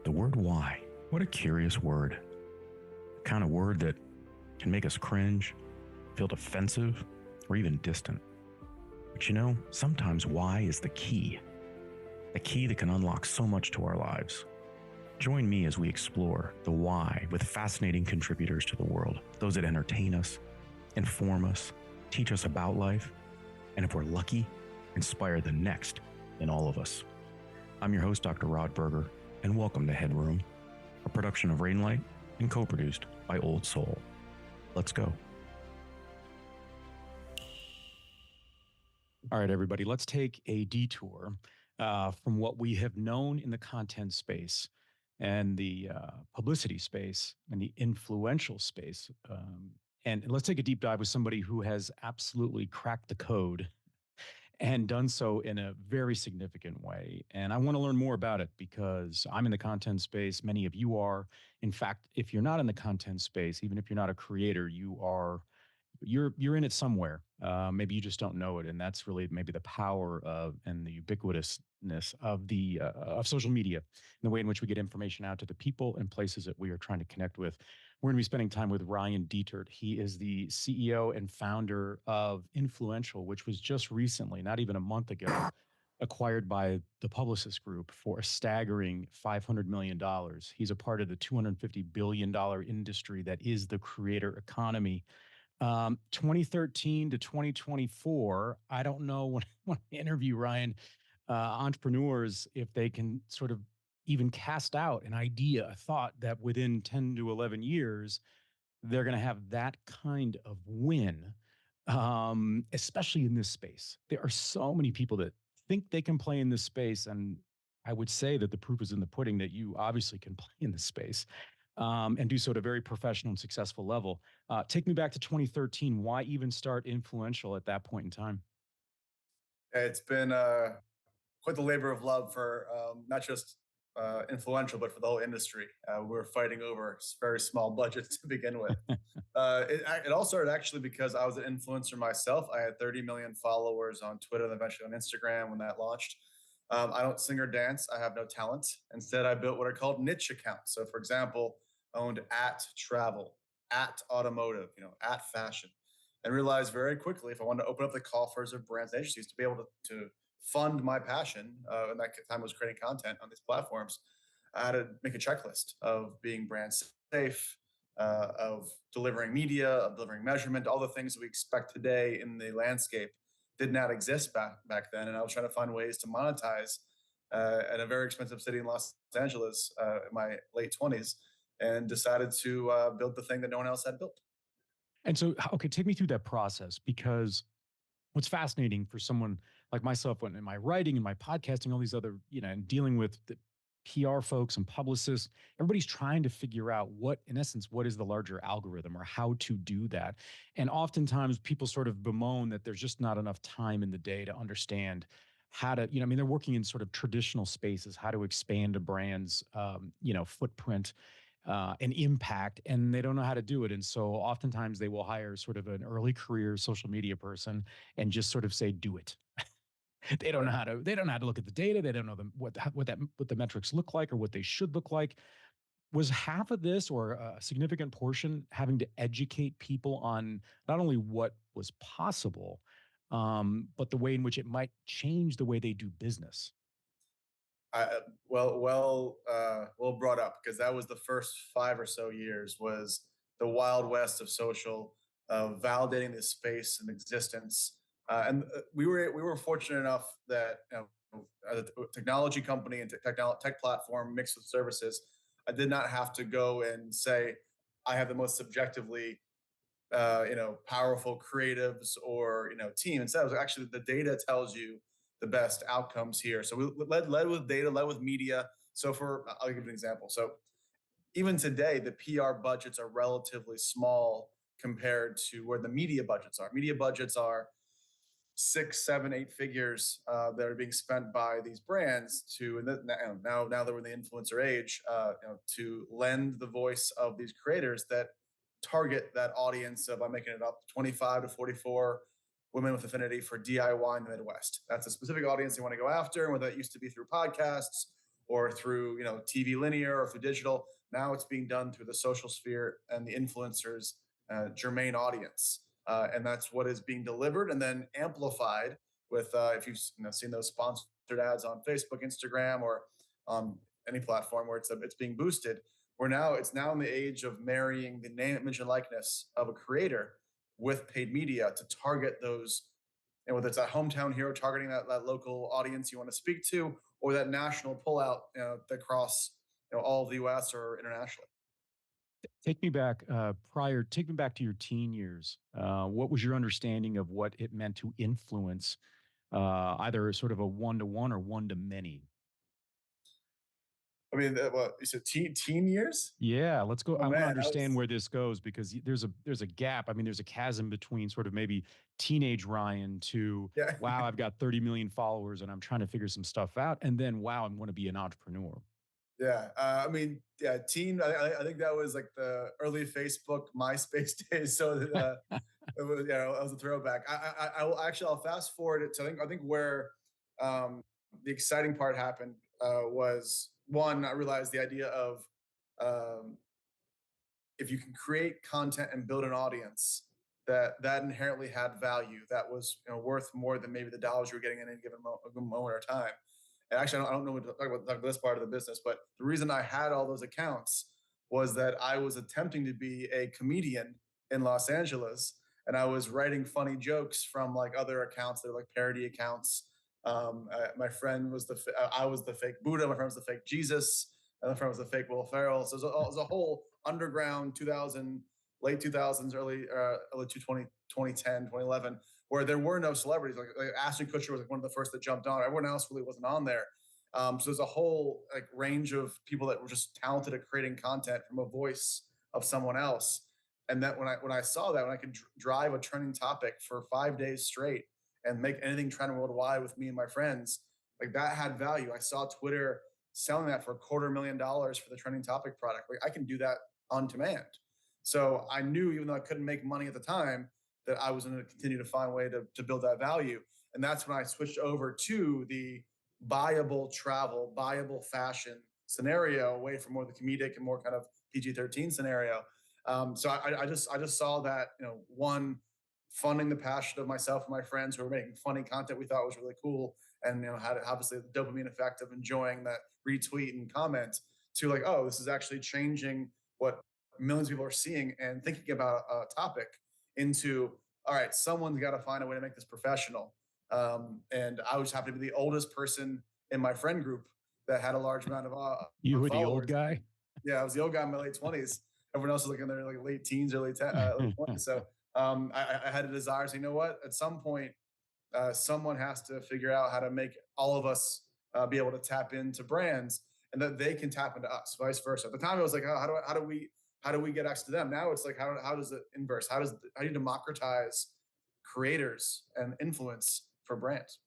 The word why. What a curious word. The kind of word that can make us cringe, feel defensive, or even distant. But you know, sometimes why is the key that can unlock so much to our lives. Join me as we explore the why with fascinating contributors to the world, those that entertain us, inform us, teach us about life, and if we're lucky, inspire the next in all of us. I'm your host, Dr. Rod Berger, and welcome to HeadRoom, a production of Rainlight and co-produced by Old Soul. Let's go. All right, everybody, let's take a detour from what we have known in the content space and the publicity space and the influential space. And let's take a deep dive with somebody who has absolutely cracked the code and done so in a very significant way. And I want to learn more about it because I'm in the content space. Many of you are. In fact, if you're not in the content space, even if you're not a creator, you're in it somewhere. Maybe you just don't know it, and that's really maybe the power of and the ubiquitousness of the of social media, and the way in which we get information out to the people and places that we are trying to connect with. We're going to be spending time with Ryan Detert. He is the CEO and founder of Influential, which was just recently, not even a month ago, acquired by the Publicis Group for a staggering $500 million. He's a part of the $250 billion industry that is the creator economy. 2013 to 2024, I don't know when I interview Ryan, entrepreneurs, if they can sort of even cast out an idea, a thought that within 10 to 11 years, they're going to have that kind of win, especially in this space. There are so many people that think they can play in this space. And I would say that the proof is in the pudding that you obviously can play in this space. And do so at a very professional and successful level. Take me back to 2013. Why even start Influential at that point in time? It's been quite the labor of love for not just Influential, but for the whole industry. We're fighting over very small budgets to begin with. It all started actually because I was an influencer myself. I had 30 million followers on Twitter and eventually on Instagram when that launched. I don't sing or dance. I have no talent. Instead, I built what are called niche accounts. So, for example, owned at travel, at automotive, at fashion, and realized very quickly if I wanted to open up the coffers of brands and agencies to be able to fund my passion, and that time was creating content on these platforms, I had to make a checklist of being brand safe, of delivering media, of delivering measurement, all the things that we expect today in the landscape did not exist back then. And I was trying to find ways to monetize at a very expensive city in Los Angeles in my late 20s, and decided to build the thing that no one else had built. And so, okay, take me through that process, because what's fascinating for someone like myself, when in my writing and my podcasting, all these other, and dealing with the PR folks and publicists, everybody's trying to figure out what is the larger algorithm or how to do that. And oftentimes people sort of bemoan that there's just not enough time in the day to understand how to, they're working in sort of traditional spaces, how to expand a brand's, footprint and impact, and they don't know how to do it. And so oftentimes they will hire sort of an early career social media person and just sort of say, do it. They don't know how to look at the data. They don't know what the metrics look like or what they should look like. Was half of this, or a significant portion, having to educate people on not only what was possible, but the way in which it might change the way they do business? Well brought up, because that was the first 5 or so years was the wild west of social, validating this space and existence. And we were fortunate enough that as a technology company and tech platform mixed with services, I did not have to go and say I have the most subjectively powerful creatives or team. Instead, it was actually the data tells you the best outcomes here. So we led with data, led with media. So I'll give you an example. So even today, the PR budgets are relatively small compared to where the media budgets are. Media budgets are 6, 7, 8 figures that are being spent by these brands now that we're in the influencer age, to lend the voice of these creators that target that audience of, I'm making it up, 25 to 44 women with affinity for DIY in the Midwest. That's a specific audience they want to go after, and whether that used to be through podcasts or through TV linear or through digital. Now it's being done through the social sphere and the influencers' germane audience, and that's what is being delivered and then amplified with if you've seen those sponsored ads on Facebook, Instagram, or on any platform where it's being boosted. It's now in the age of marrying the name, image, and likeness of a creator with paid media to target those, and whether it's a hometown hero targeting that local audience you want to speak to, or that national pullout across all of the U.S. or internationally. Take me back to your teen years. What was your understanding of what it meant to influence either sort of a one-to-one or one-to-many? I mean, what you said, teen years? Yeah, let's go. Oh I want to man, understand where this goes because there's a gap. I mean, there's a chasm between sort of maybe teenage Ryan to yeah. wow, I've got 30 million followers and I'm trying to figure some stuff out, and then wow, I'm going to be an entrepreneur. Yeah, I mean, yeah, teen. I think that was like the early Facebook, MySpace days. So it was, it was a throwback. I will actually, I'll fast forward it to I think where um, the exciting part happened was one. I realized the idea of um, if you can create content and build an audience that inherently had value that was worth more than maybe the dollars you were getting in any given moment or time. And actually, I don't know what to talk about this part of the business, but the reason I had all those accounts was that I was attempting to be a comedian in Los Angeles, and I was writing funny jokes from like other accounts that are like parody accounts. My friend was I was the fake Buddha. My friend was the fake Jesus. And my friend was the fake Will Ferrell. So it was a whole underground 2000, late 2000s, early 2010, 2011, where there were no celebrities. Like Ashton Kutcher was like one of the first that jumped on. Everyone else really wasn't on there. So there's a whole like range of people that were just talented at creating content from a voice of someone else. And that when I saw that, when I could drive a trending topic for 5 days straight and make anything trend worldwide with me and my friends, like that had value. I saw Twitter selling that for $250,000 for the trending topic product. Like I can do that on demand. So I knew, even though I couldn't make money at the time, that I was going to continue to find a way to build that value. And that's when I switched over to the buyable travel, buyable fashion scenario, away from more the comedic and more kind of PG-13 scenario. So I just saw that, one, funding the passion of myself and my friends who were making funny content we thought was really cool, and had obviously the dopamine effect of enjoying that retweet and comment, to like, oh, this is actually changing what millions of people are seeing and thinking about a topic, into, all right, someone's got to find a way to make this professional. And I was happy to be the oldest person in my friend group that had a large amount You of were the old followers. guy. Yeah, I was the old guy in my late 20s. Everyone else was like in their like late teens, late 20s. So I had a desire to say, you know what, at some point, someone has to figure out how to make all of us be able to tap into brands, and that they can tap into us, vice versa. At the time, it was like, oh, how do we get access to them? Now it's like, how does it inverse? How do you democratize creators and influence for brands?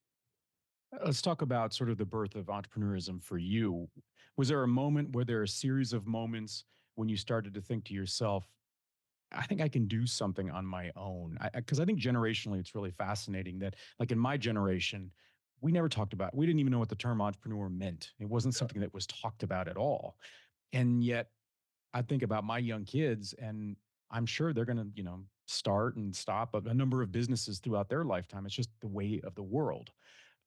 Let's talk about sort of the birth of entrepreneurism for you. Was there a moment, were there a series of moments when you started to think to yourself, I think I can do something on my own? Because I think generationally, it's really fascinating that, like in my generation, we didn't even know what the term entrepreneur meant. It wasn't Yeah. something that was talked about at all. And yet, I think about my young kids, and I'm sure they're going to, start and stop a number of businesses throughout their lifetime. It's just the way of the world.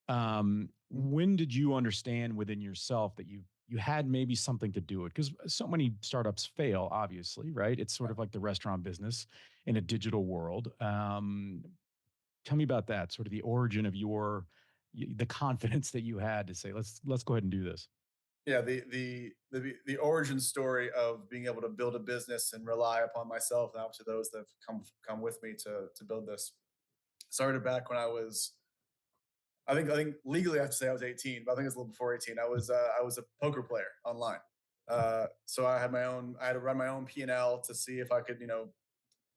When did you understand within yourself that you had maybe something to do it? Because so many startups fail, obviously, right? It's sort of like the restaurant business in a digital world. Tell me about that, sort of the origin of the confidence that you had to say, let's go ahead and do this. Yeah, the origin story of being able to build a business and rely upon myself, and obviously those that have come with me to build this, started back when I think legally I have to say I was 18, but I think it's a little before 18. I was a poker player online. So I had to run my own P&L to see if I could,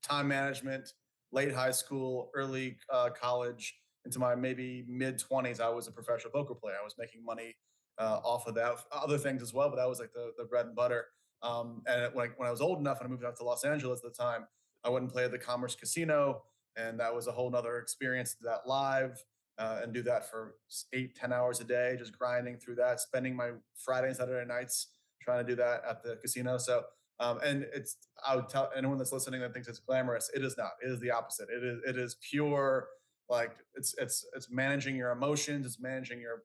time management, late high school, early college, into my maybe mid 20s. I was a professional poker player. I was making money off of that, other things as well, but that was like the bread and butter. And when I was old enough and I moved out to Los Angeles at the time, I went and played at the Commerce Casino, and that was a whole nother experience, that live. and do that for 8, 10 hours a day, just grinding through that, spending my Friday and Saturday nights trying to do that at the casino. So, and it's, I would tell anyone that's listening that thinks it's glamorous, it is not. It is the opposite. It is pure, like it's managing your emotions, it's managing your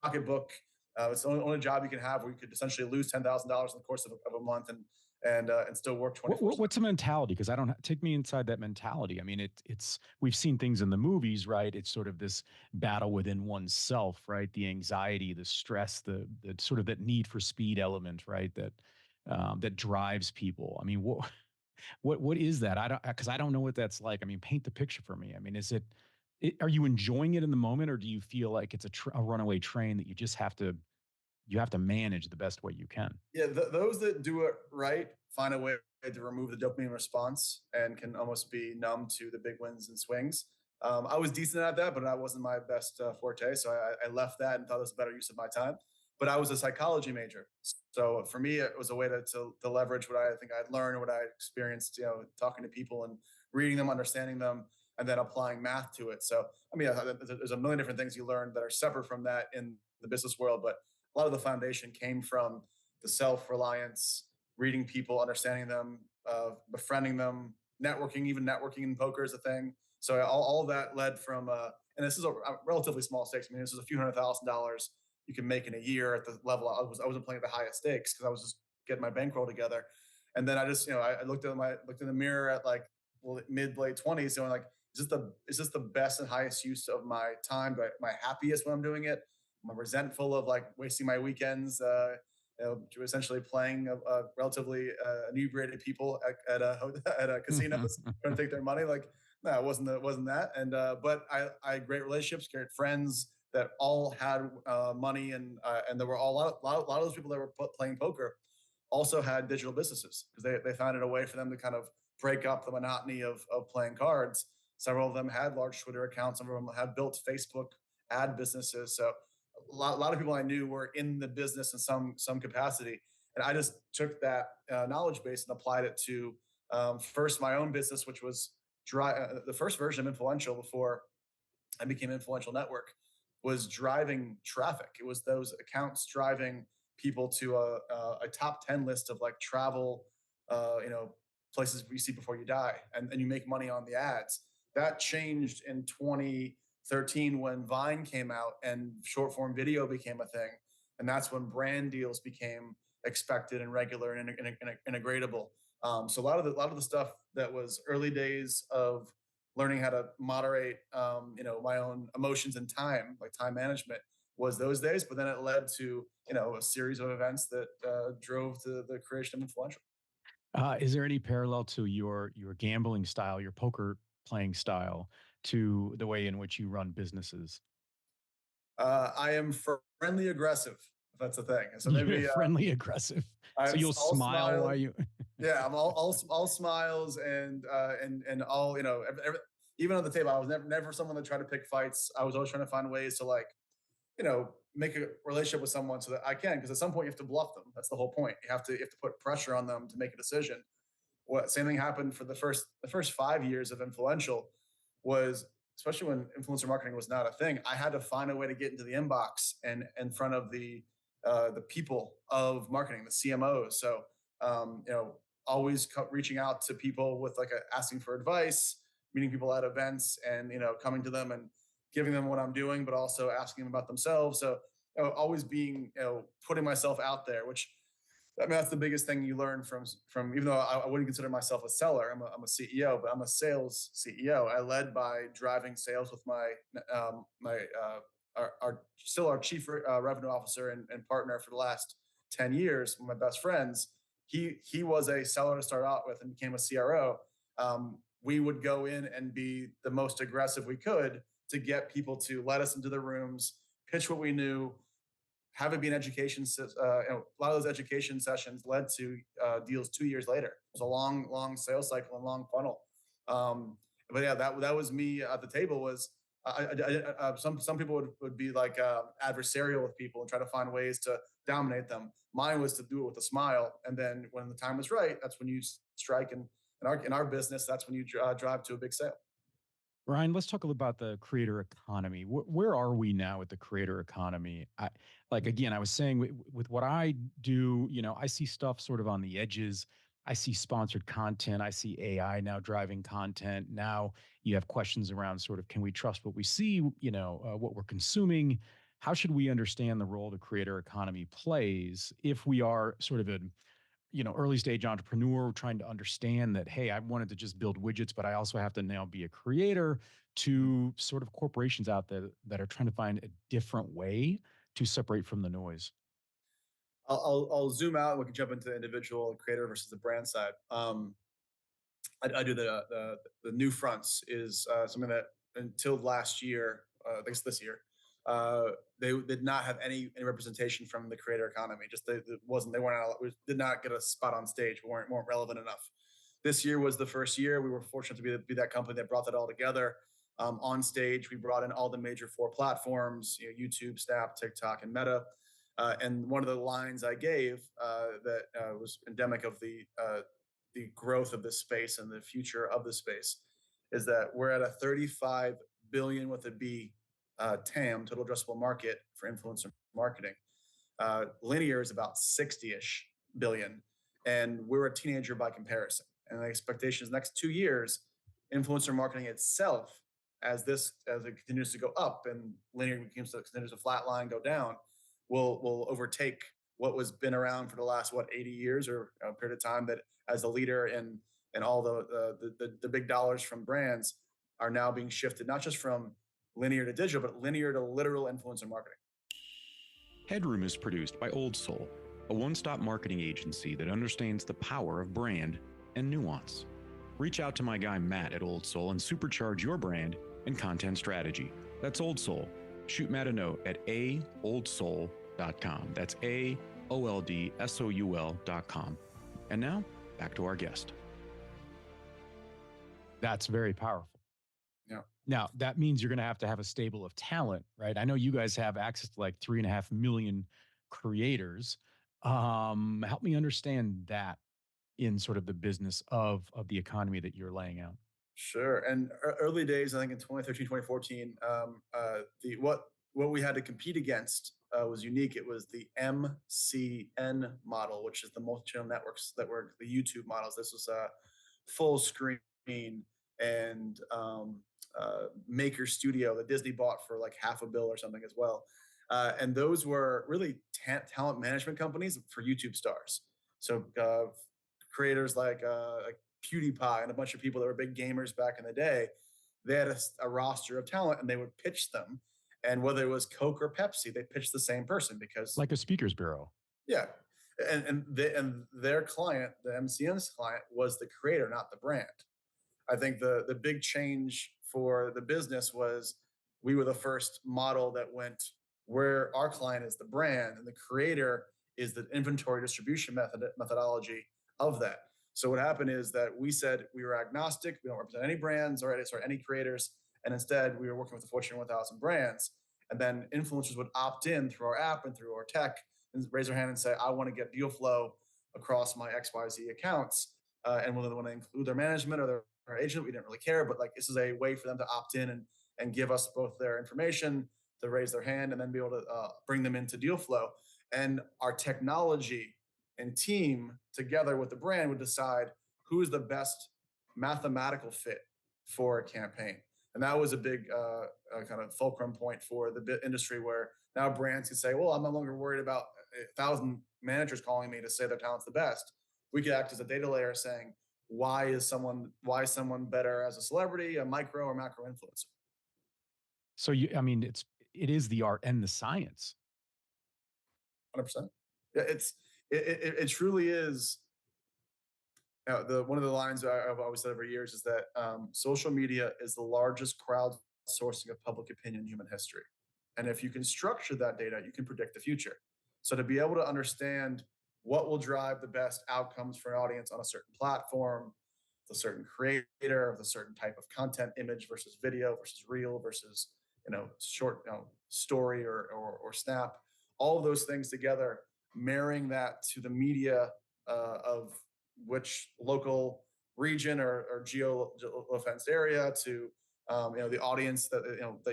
pocketbook. It's the only job you can have where you could essentially lose $10,000 in the course of a month and still work 24/7. What's the mentality? Because I don't take me inside that mentality. I mean, it's we've seen things in the movies, right? It's sort of this battle within oneself, right? The anxiety, the stress, the sort of that need for speed element, right? That drives people. I mean, what is that? I don't, because I don't know what that's like. I mean, paint the picture for me. I mean, are you enjoying it in the moment, or do you feel like it's a runaway train that you have to manage the best way you can? Yeah, those that do it right find a way to remove the dopamine response and can almost be numb to the big wins and swings. I was decent at that, but that wasn't my best forte. So I left that and thought it was a better use of my time. But I was a psychology major. So for me, it was a way to leverage what I think I'd learned, what I experienced, talking to people and reading them, understanding them, and then applying math to it. So, I mean, there's a million different things you learn that are separate from that in the business world. But a lot of the foundation came from the self-reliance, reading people, understanding them, befriending them, networking. Even networking in poker is a thing. So all of that led from, and this is a relatively small stakes. I mean, this is a few $100,000 you can make in a year at the level I wasn't playing at the highest stakes because I was just getting my bankroll together. And then I just, I looked in the mirror at like mid late 20s, and like, is this the best and highest use of my time? Am I happiest when I'm doing it? I'm resentful of like wasting my weekends, essentially playing relatively inebriated people at a at a casinos trying to take their money. Like, no, it wasn't that. And but I had great relationships, great friends that all had money, and there were a lot of those people that were playing poker also had digital businesses because they found it a way for them to kind of break up the monotony of playing cards. Several of them had large Twitter accounts. Some of them had built Facebook ad businesses. So a lot of people I knew were in the business in some capacity, and I just took that knowledge base and applied it to first my own business, which was the first version of Influential before I became Influential Network, was driving traffic. It was those accounts driving people to a top 10 list of like travel, you know, places you see before you die, and you make money on the ads. That changed in 2013 when Vine came out and short form video became a thing. And that's when brand deals became expected and regular and integratable. So a lot of the stuff that was early days of learning how to moderate, my own emotions and time, like time management, was those days. But then it led to a series of events that drove to the creation of Influential. Is there any parallel to your gambling style, your poker playing style, to the way in which you run businesses? I am friendly aggressive, if that's a thing. So You're maybe friendly aggressive, so I'm you'll all smile while smile. you. Yeah, I'm all smiles and all even on the table. I was never someone that tried to pick fights. I was always trying to find ways to like make a relationship with someone so that I can, because at some point you have to bluff them. That's the whole point. You have to put pressure on them to make a decision. What same thing happened for the first 5 years of Influential was, especially when influencer marketing was not a thing. I had to find a way to get into the inbox and in front of the people of marketing, the CMOs. So always reaching out to people with like asking for advice, meeting people at events, and coming to them and giving them what I'm doing, but also asking them about themselves. So always being putting myself out there, which I mean, that's the biggest thing you learn from. Even though I wouldn't consider myself a seller, I'm a CEO, but I'm a sales CEO. I led by driving sales with my still our chief revenue officer and partner for the last 10 years. My best friends. He was a seller to start out with and became a CRO. We would go in and be the most aggressive we could to get people to let us into the rooms, pitch what we knew, have it be an education. A lot of those education sessions led to deals 2 years later. It was a long, long sales cycle and long funnel. But yeah, that was me at the table. Was some people would be like adversarial with people and try to find ways to dominate them. Mine was to do it with a smile, and then when the time was right, that's when you strike. And in our business, that's when you drive to a big sale. Ryan, let's talk a little about the creator economy. Where are we now with the creator economy? Like again, I was saying with what I do, I see stuff sort of on the edges. I see sponsored content. I see AI now driving content. Now you have questions around sort of, can we trust what we see? What we're consuming. How should we understand the role the creator economy plays if we are sort of in early stage entrepreneur trying to understand that, hey, I wanted to just build widgets, but I also have to now be a creator, to sort of corporations out there that are trying to find a different way to separate from the noise? I'll zoom out and we can jump into the individual creator versus the brand side. I do the new fronts is something that until last year, I think it's this year, they did not have any representation from the creator economy. Just they weren't we did not get a spot on stage. We weren't relevant enough. This year was the first year. We were fortunate to be that company that brought that all together. On stage, we brought in all the major four platforms: YouTube, Snap, TikTok, and Meta. And one of the lines I gave that was endemic of the growth of this space and the future of the space is that we're at a 35 billion with a B TAM, total addressable market for influencer marketing. Linear is about 60-ish billion, and we're a teenager by comparison. And the expectation is next 2 years, influencer marketing itself, as it continues to go up and linear continues to flatline, go down, will overtake what was been around for the last 80 years or a period of time, that as a leader in all the big dollars from brands are now being shifted not just from linear to digital, but linear to literal influencer marketing. HeadRoom is produced by Old Soul, a one-stop marketing agency that understands the power of brand and nuance. Reach out to my guy Matt at Old Soul and supercharge your brand and content strategy. That's Old Soul. Shoot Matt a note at aoldsoul.com. That's AOLDSOUL.com. And now, back to our guest. That's very powerful. Yeah. Now, that means you're going to have a stable of talent, right? I know you guys have access to like 3.5 million creators. Help me understand that in sort of the business of the economy that you're laying out. Sure. And early days, I think in 2013, 2014, what we had to compete against was unique. It was the MCN model, which is the multi-channel networks that were the YouTube models. This was a full screen and Maker Studio that Disney bought for like $500 million or something as well. And those were really talent management companies for YouTube stars. So creators like PewDiePie and a bunch of people that were big gamers back in the day, they had a roster of talent and they would pitch them. And whether it was Coke or Pepsi, they pitched the same person because like a speakers bureau. Yeah. And their client, the MCN's client, was the creator, not the brand. I think the big change for the business was we were the first model that went where our client is the brand and the creator is the inventory distribution methodology of that. So what happened is that we said we were agnostic. We don't represent any brands or any creators. And instead, we were working with the Fortune 1000 brands. And then influencers would opt in through our app and through our tech and raise their hand and say, I want to get deal flow across my XYZ accounts. And whether they want to include their management or their agent, we didn't really care. But like this is a way for them to opt in and give us both their information to raise their hand and then be able to bring them into deal flow. And our technology and team together with the brand would decide who is the best mathematical fit for a campaign. And that was a big kind of fulcrum point for the industry where now brands can say, well, I'm no longer worried about 1,000 managers calling me to say their talent's the best. We could act as a data layer saying, why is someone better as a celebrity, a micro or macro influencer? So it is the art and the science. 100%. Yeah, it truly is. One of the lines I've always said over years is that social media is the largest crowdsourcing of public opinion in human history. And if you can structure that data, you can predict the future. So to be able to understand what will drive the best outcomes for an audience on a certain platform, with a certain creator, with a certain type of content, image versus video versus reel versus short story or snap, all of those things together, marrying that to the media of which local region or geo-fenced area to the audience that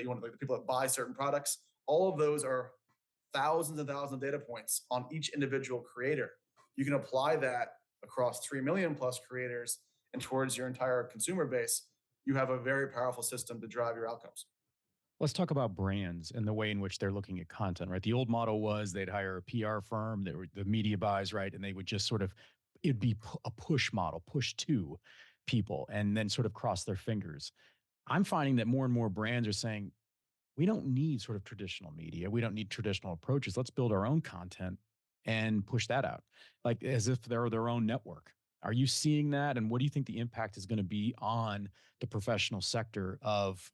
you want, like the people that buy certain products. All of those are thousands and thousands of data points on each individual creator. You can apply that across 3 million plus creators and towards your entire consumer base. You have a very powerful system to drive your outcomes. Let's talk about brands and the way in which they're looking at content, right? The old model was they'd hire a PR firm, they were the media buys, right? And they would just sort of, it'd be a push model, push to people, and then sort of cross their fingers. I'm finding that more and more brands are saying, we don't need sort of traditional media. We don't need traditional approaches. Let's build our own content and push that out, like as if they're their own network. Are you seeing that? And what do you think the impact is going to be on the professional sector of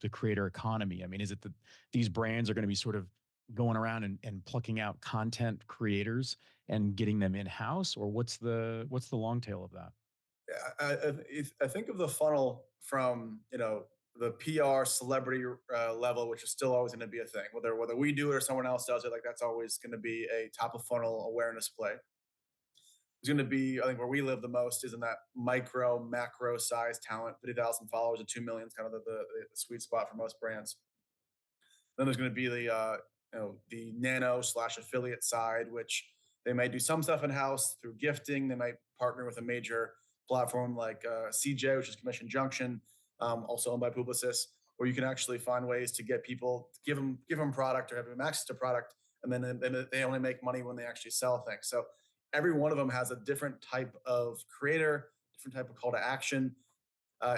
the creator economy? I mean, is it that these brands are going to be sort of going around and plucking out content creators and getting them in house, or what's the long tail of that? I think of the funnel from the PR celebrity level, which is still always going to be a thing. Whether we do it or someone else does it, like that's always going to be a top of funnel awareness play. It's going to be, I think, where we live the most is in that micro, macro size talent. 50,000 followers to 2 million is kind of the sweet spot for most brands. Then there's going to be the nano slash affiliate side, which they might do some stuff in house through gifting. They might partner with a major platform like CJ, which is Commission Junction, also owned by Publicis, where you can actually find ways to get people to give them product or have them access to product, and then they only make money when they actually sell things. So every one of them has a different type of creator, different type of call to action,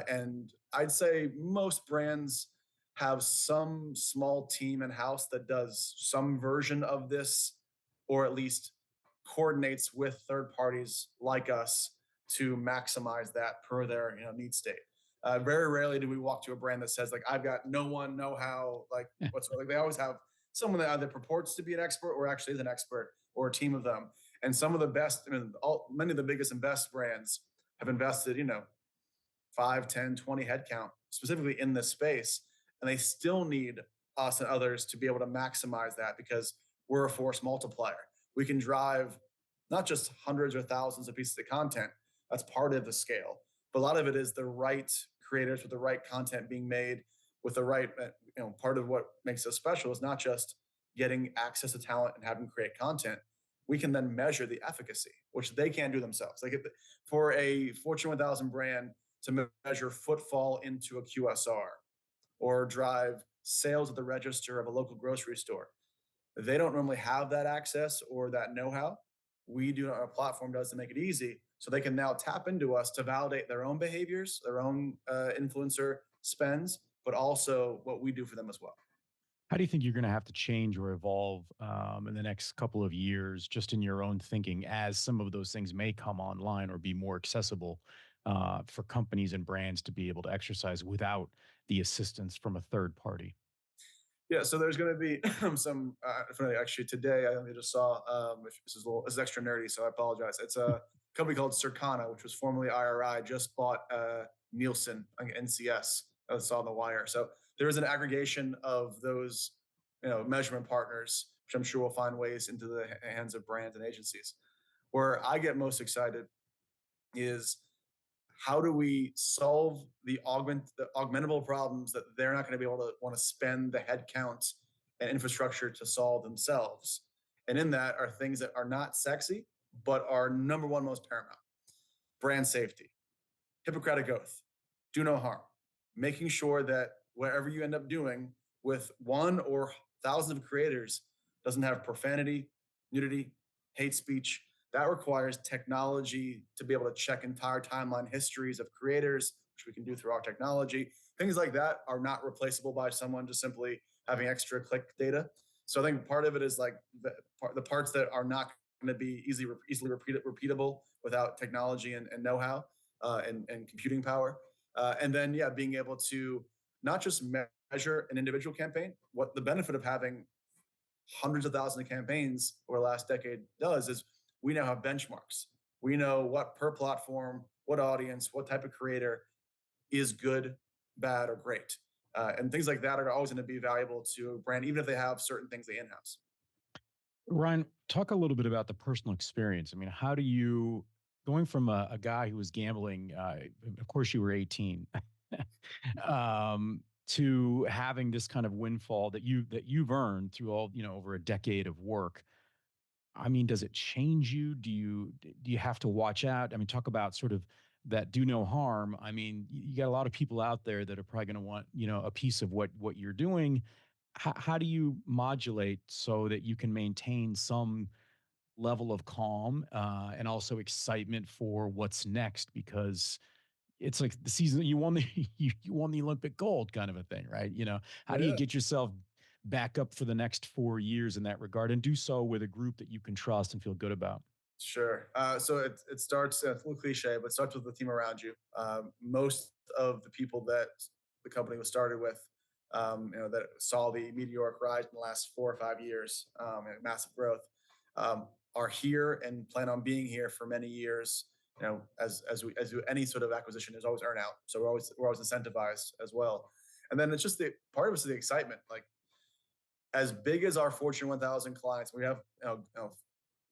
and I'd say most brands have some small team in house that does some version of this, or at least coordinates with third parties like us to maximize that per their need state. Very rarely do we walk to a brand that says like, I've got no one know how, like what's like. They always have someone that either purports to be an expert or actually is an expert, or a team of them. And some of the best, many of the biggest and best brands have invested 5, 10, 20 headcount specifically in this space. And they still need us and others to be able to maximize that, because we're a force multiplier. We can drive not just hundreds or thousands of pieces of content. That's part of the scale. But a lot of it is the right creators with the right content being made with the right, part of what makes us special is not just getting access to talent and having create content. We can then measure the efficacy, which they can't do themselves. Like for a Fortune 1000 brand to measure footfall into a QSR or drive sales at the register of a local grocery store, they don't normally have that access or that know-how. We do, our platform does, to make it easy, so they can now tap into us to validate their own behaviors, their own influencer spends, but also what we do for them as well. How do you think you're going to have to change or evolve in the next couple of years, just in your own thinking, as some of those things may come online or be more accessible for companies and brands to be able to exercise without the assistance from a third party? Yeah, so there's going to be some. Actually, today I only just saw. This is extra nerdy, so I apologize. It's a company called Circana, which was formerly IRI, just bought Nielsen, NCS. I saw on the wire. So there is an aggregation of those, measurement partners, which I'm sure will find ways into the hands of brands and agencies. Where I get most excited is, how do we solve the augmentable problems that they're not going to be able to want to spend the headcount and infrastructure to solve themselves? And in that are things that are not sexy, but are number one most paramount: brand safety, Hippocratic oath, do no harm, making sure that whatever you end up doing with one or thousands of creators doesn't have profanity, nudity, hate speech. That requires technology to be able to check entire timeline histories of creators, which we can do through our technology. Things like that are not replaceable by someone just simply having extra click data. So I think part of it is like the parts that are not going to be easily repeatable without technology and know-how and computing power. And then, yeah, being able to not just measure an individual campaign. What the benefit of having hundreds of thousands of campaigns over the last decade does is we now have benchmarks. We know what per platform, what audience, what type of creator is good, bad, or great. And things like that are always going to be valuable to a brand, even if they have certain things they in-house. Ryan, talk a little bit about the personal experience. I mean, how do you, going from a guy who was gambling, of course you were 18, to having this kind of windfall that you've earned through all, over a decade of work. I mean, does it change you? Do you have to watch out? I mean, talk about sort of that do no harm. I mean, you got a lot of people out there that are probably going to want, a piece of what you're doing. How do you modulate so that you can maintain some level of calm, and also excitement for what's next? Because it's like the season you won the you won the Olympic gold kind of a thing, right? How do you Yeah. get yourself back up for the next 4 years in that regard, and do so with a group that you can trust and feel good about? Sure. So it starts, it's a little cliche, but it starts with the team around you. Most of the people that the company was started with, that saw the meteoric rise in the last 4 or 5 years, and massive growth, are here and plan on being here for many years. As any sort of acquisition, there's always earn out, so we're always incentivized as well. And then it's just the part of us is the excitement. Like, as big as our Fortune 1000 clients, we have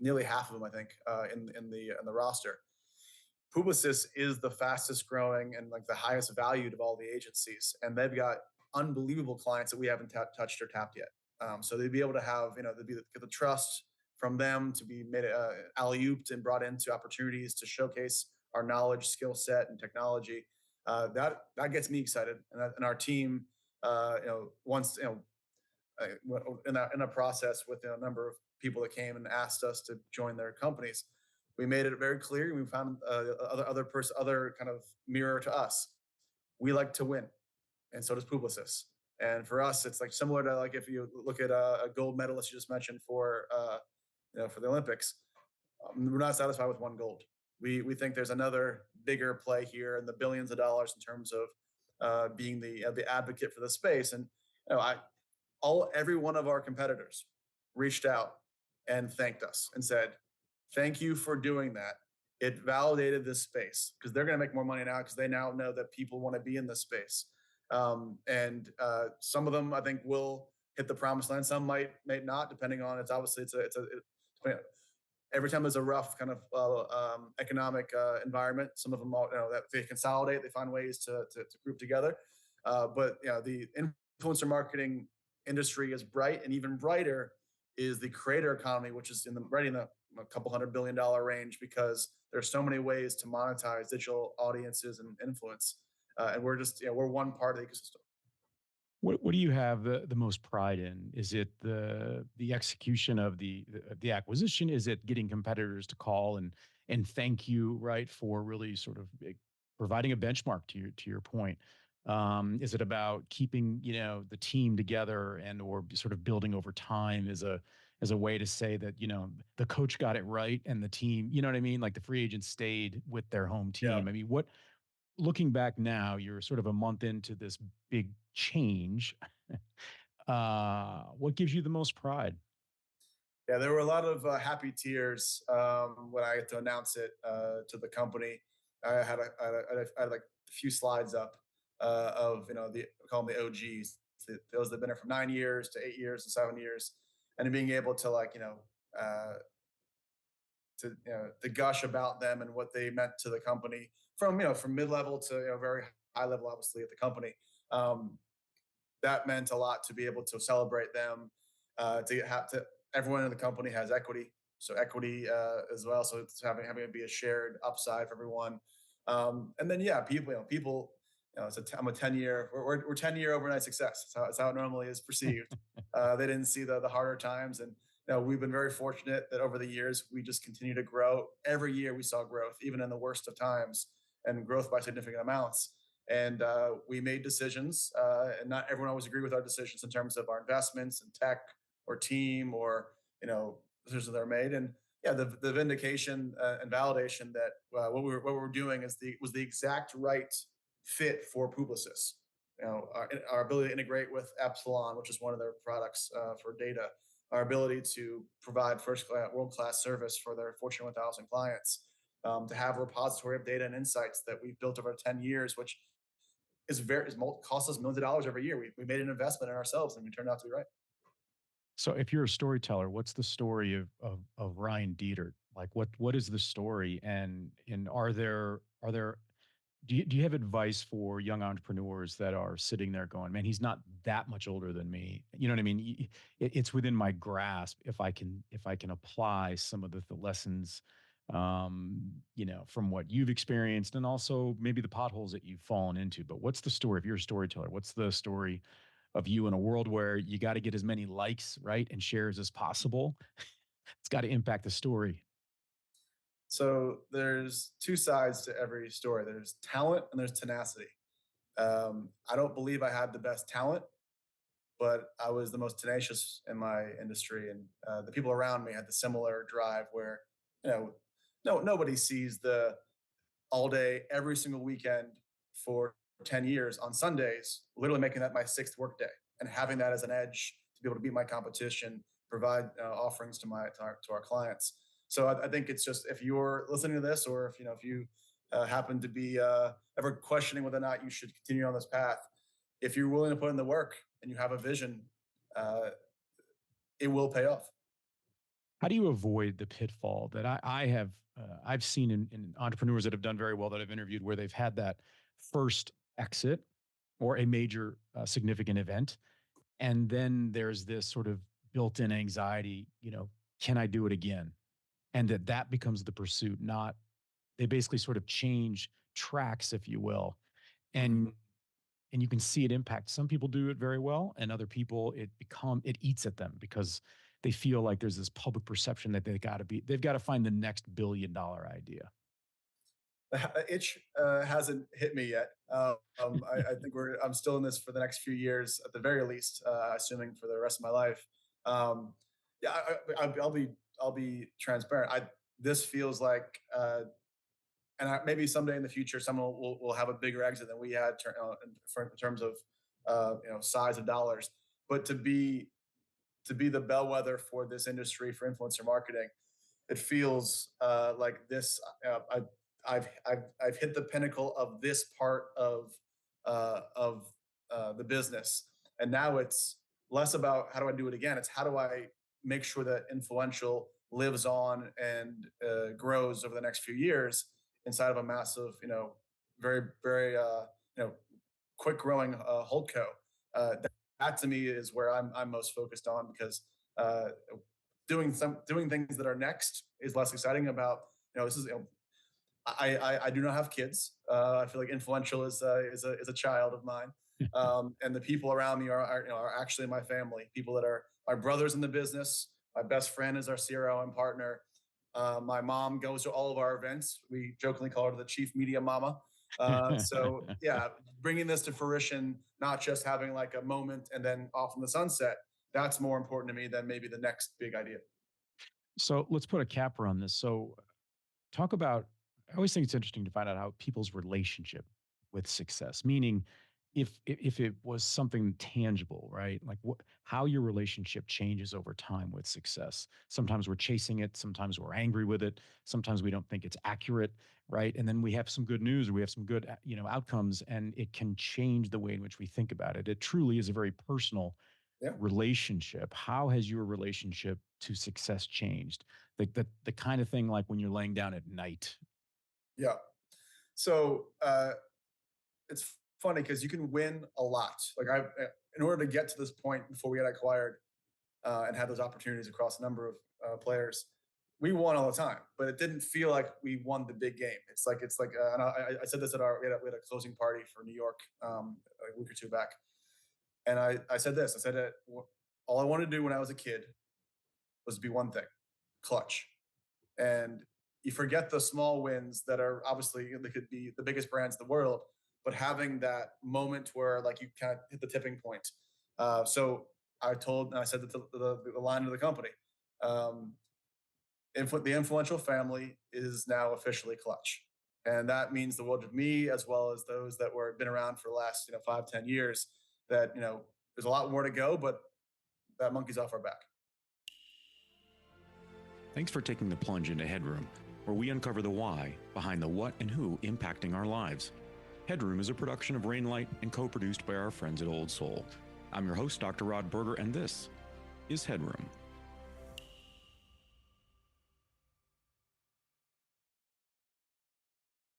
nearly half of them, I think, in the roster. Publicis is the fastest growing and like the highest valued of all the agencies, and they've got unbelievable clients that we haven't touched or tapped yet. So they'd be able to have, they'd get the trust from them to be made alley-ooped and brought into opportunities to showcase our knowledge, skill set, and technology. That gets me excited, and our team, once in a process with a number of people that came and asked us to join their companies, we made it very clear. We found other kind of mirror to us. We like to win, and so does Publicis. And for us, it's like similar to, like, if you look at a gold medalist you just mentioned for the Olympics. We're not satisfied with one gold. We think there's another bigger play here in the billions of dollars in terms of being the advocate for the space. And I every one of our competitors reached out and thanked us and said, "Thank you for doing that. It validated this space," because they're going to make more money now because they now know that people want to be in this space. And some of them, I think, will hit the promised land. Some may not, depending on, it's obviously every time there's a rough kind of economic environment. Some of them, that they consolidate, they find ways to group together. But the influencer marketing industry is bright, and even brighter is the creator economy, which is right in the a couple $100 billion range, because there's so many ways to monetize digital audiences and influence, and we're one part of the ecosystem. What do you have the most pride in? Is it the execution of the acquisition? Is it getting competitors to call and thank you, right, for really sort of providing a benchmark to your point? Is it about keeping the team together and or sort of building over time as a way to say that the coach got it right and the team, you know what I mean? Like the free agents stayed with their home Yeah. team. I mean, looking back now, you're sort of a month into this big change. What gives you the most pride? Yeah, there were a lot of happy tears when I had to announce it to the company. I had like a few slides up of, we call them the OGs, those that have been there from 9 years to 8 years to 7 years, and then being able to, like, to gush about them and what they meant to the company, from mid level to very high level, obviously, at the company. Um, that meant a lot to be able to celebrate them. To have to Everyone in the company has equity, so equity as well. So it's having it be a shared upside for everyone. And then, yeah, people. I'm a 10-year. We're 10-year overnight success. That's how it normally is perceived. They didn't see the harder times, and we've been very fortunate that over the years we just continue to grow. Every year we saw growth, even in the worst of times, and growth by significant amounts. And we made decisions, and not everyone always agreed with our decisions in terms of our investments in tech or team, or decisions that are made. And yeah, the vindication and validation that what we were doing was the exact right fit for Publicis. Our ability to integrate with Epsilon, which is one of their products for data, our ability to provide world class service for their Fortune 1000 clients, to have a repository of data and insights that we've built over 10 years, which costs us millions of dollars every year. We made an investment in ourselves, and we turned out to be right. So if you're a storyteller, what's the story of Ryan Detert? Like what is the story? And are there do you have advice for young entrepreneurs that are sitting there going, man, he's not that much older than me. You know what I mean? It's within my grasp if I can apply some of the lessons, from what you've experienced and also maybe the potholes that you've fallen into. But what's the story? If you're a storyteller, what's the story of you in a world where you got to get as many likes, right, and shares as possible? It's got to impact the story. So there's two sides to every story. There's talent and there's tenacity. I don't believe I had the best talent, but I was the most tenacious in my industry, and the people around me had the similar drive. Where you know, nobody sees the all day, every single weekend for 10 years on Sundays, literally making that my sixth work day and having that as an edge to be able to beat my competition, provide offerings to our clients. So I think it's just if you're listening to this, or if you happen to be ever questioning whether or not you should continue on this path, if you're willing to put in the work and you have a vision, uh, it will pay off. How do you avoid the pitfall that I have I've seen in entrepreneurs that have done very well that I've interviewed where they've had that first exit or a major significant event, and then there's this sort of built-in anxiety, can I do it again? And that becomes the pursuit, not they basically sort of change tracks, if you will, Mhm. and and you can see it impact. Some people do it very well, and other people it eats at them because they feel like there's this public perception that they've got to find the next $1 billion idea. The itch hasn't hit me yet. I think I'm still in this for the next few years at the very least, assuming for the rest of my life. Um, yeah, I'll be transparent. This feels like, maybe someday in the future, someone will have a bigger exit than we had in terms of size of dollars. But to be the bellwether for this industry for influencer marketing, it feels like this. I've hit the pinnacle of this part of the business, and now it's less about how do I do it again. It's how do I make sure that influential lives on and grows over the next few years inside of a massive, very very quick growing holdco. That to me is where I'm most focused on, because uh, doing things that are next is less exciting. About this is I do not have kids. I feel like influential is a child of mine, and the people around me are actually my family. People that are my brothers in the business. My best friend is our CRO and partner. My mom goes to all of our events. We jokingly call her the chief media mama. So yeah, bringing this to fruition, not just having like a moment and then off in the sunset. That's more important to me than maybe the next big idea. So let's put a capper on this. So talk about, I always think it's interesting to find out how people's relationship with success, meaning if it was something tangible, right? Like how your relationship changes over time with success. Sometimes we're chasing it, sometimes we're angry with it, sometimes we don't think it's accurate, right? And then we have some good news or we have some good, outcomes, and it can change the way in which we think about it. It truly is a very personal Yeah. relationship. How has your relationship to success changed? The kind of thing like when you're laying down at night. Yeah. So it's funny because you can win a lot. Like in order to get to this point before we got acquired and had those opportunities across a number of players, we won all the time, but it didn't feel like we won the big game. It's like, and I said this at we had a closing party for New York a week or two back, and I said this. I said that all I wanted to do when I was a kid was to be one thing: clutch. And you forget the small wins that are obviously they could be the biggest brands in the world, but having that moment where like you kind of hit the tipping point. So I said that the line of the company, um, the influential family is now officially clutch, and that means the world to me as well as those that were been around for the last 5-10 years. That there's a lot more to go, but that monkey's off our back. Thanks for taking the plunge into HeadRoom, where we uncover the why behind the what and who impacting our lives. HeadRoom is a production of Rainlight and co-produced by our friends at Old Soul. I'm your host, Dr. Rod Berger, and this is HeadRoom.